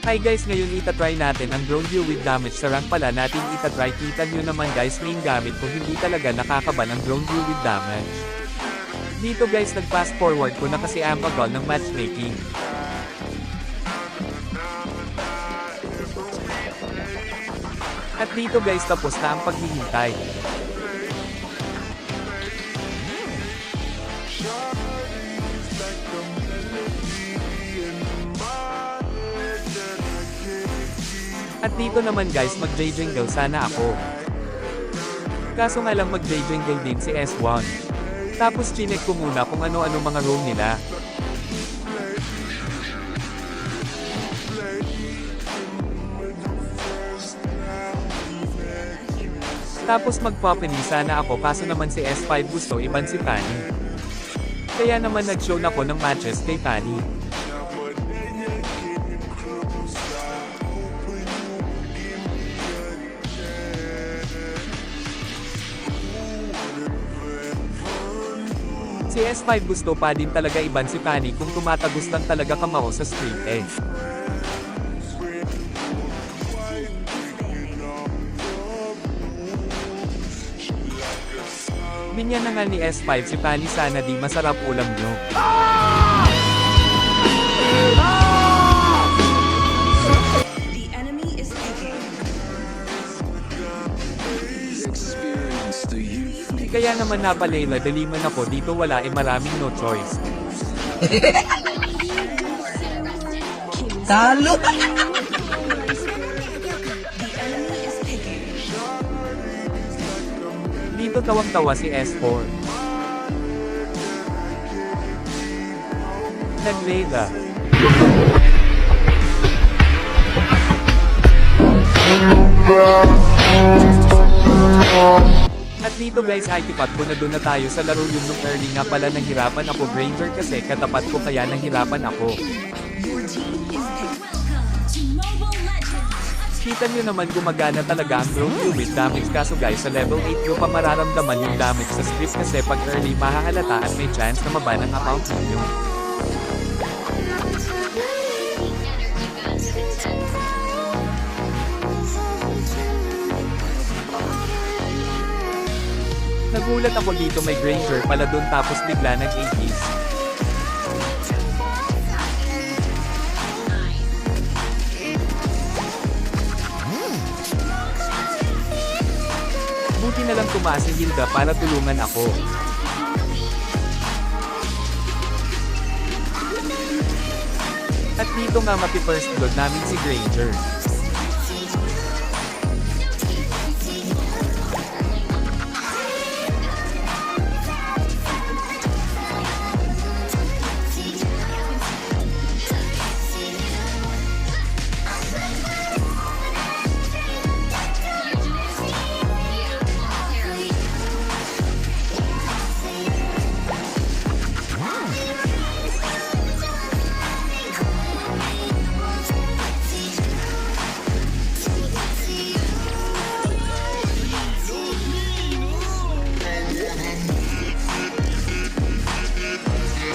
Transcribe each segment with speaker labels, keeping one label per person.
Speaker 1: Hi guys, ngayon itatry natin ang drone view with damage sa rank pala natin itatry. Kita nyo naman guys main gamit ko hindi talaga nakakaban ang drone view with damage. Dito guys nag-fast forward ko na kasi ang bagal ng matchmaking. At dito guys tapos na ang paghihintay. At dito naman guys mag-jingle sana ako. Kaso nga lang mag-jingle din si S1. Tapos chinek ko muna kung ano-ano mga role nila. Tapos magpapani sana ako kaso naman si S5 gusto iban si Tani. Kaya naman nag-show na ko ng matches kay Tani. Si S5 gusto pa din talaga iban si Tani kung tumatagos lang talaga kamao sa street eh. Binyan na nga ni S5 si Tani sana di masarap ulam nyo. Kaya naman napalayla daliman ako dito wala maraming no choice.
Speaker 2: Talo!
Speaker 1: Dito tawang-tawa si S4. Naglayla. At dito guys ay tipat ko na doon na tayo sa laro yun nung early nga pala nahirapan ako Granger kasi katapat ko kaya nahirapan ako. Kita nyo naman gumagana talaga ang drone view with damage kaso guys sa level 8 nyo pa mararamdaman yung damage sa script kasi pag early mahahalata at may chance na maban ang account nyo. Nagulat ako dito may Granger pala dun tapos bigla nag-80s. Buti na lang tumaas si Hilda para tulungan ako. At dito nga mapi-first blood namin si Granger.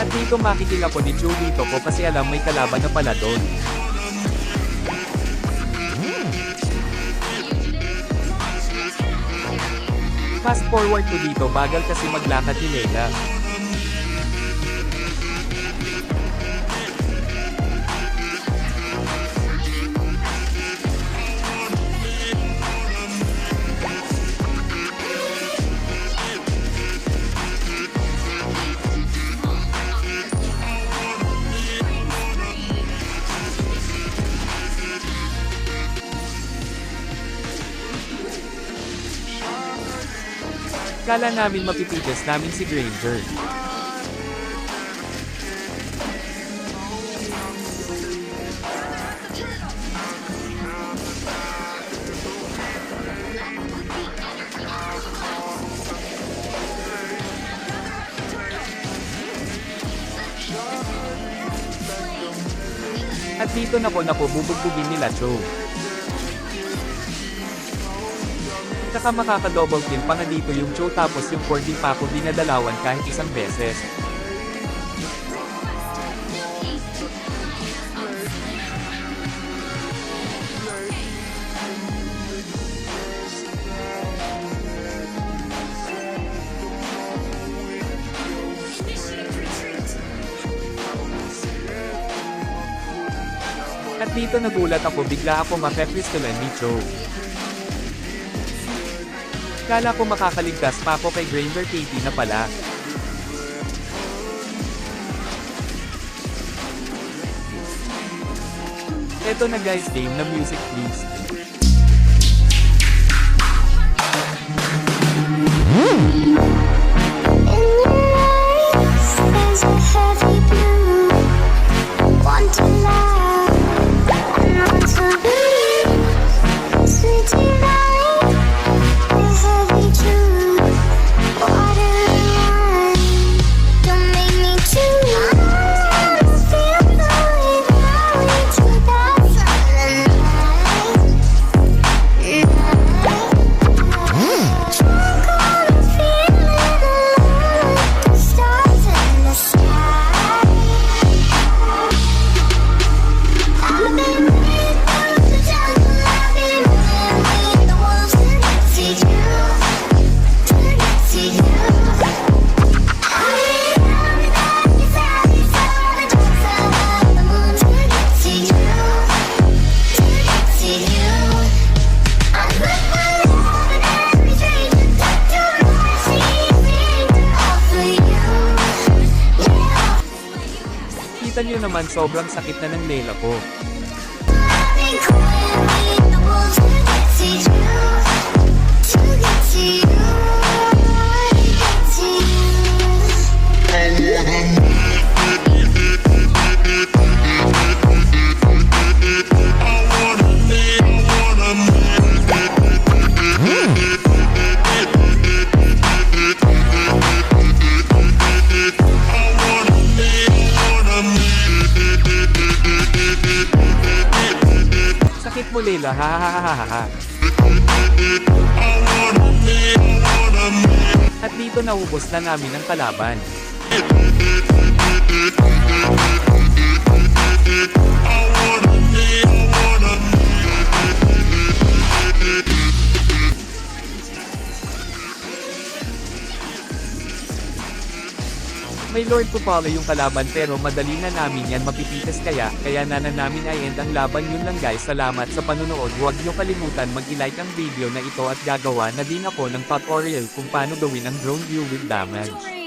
Speaker 1: At dito makikinig ako ni Joe dito ko kasi alam may kalaban na pala doon. Fast forward ko dito bagal kasi maglakad ni Layla. Kala namin mapipigas namin si Granger. At dito na ko bubugbugin nila Cho. Tsaka makaka-double kill pa nga dito yung Cho tapos yung 4D pa ako dinadalawan kahit isang beses. At dito nagulat ako, bigla ako mape-pistolan ni Joe. Kala ko makakaligtas pa ako kay Granger Katie na pala. Eto na guys, game na music please. Kita nyo naman, sobrang sakit na ng lela ko. Sakit mo lela, ha. At dito naubos na namin ang kalaban. May Lord Pupalo yung kalaban pero madali na namin yan mapipitas kaya na namin ay end ang laban. Yun lang guys, salamat sa panunood. Huwag nyo kalimutan mag-like ang video na ito at gagawa na din ako ng tutorial kung paano gawin ang drone view with damage.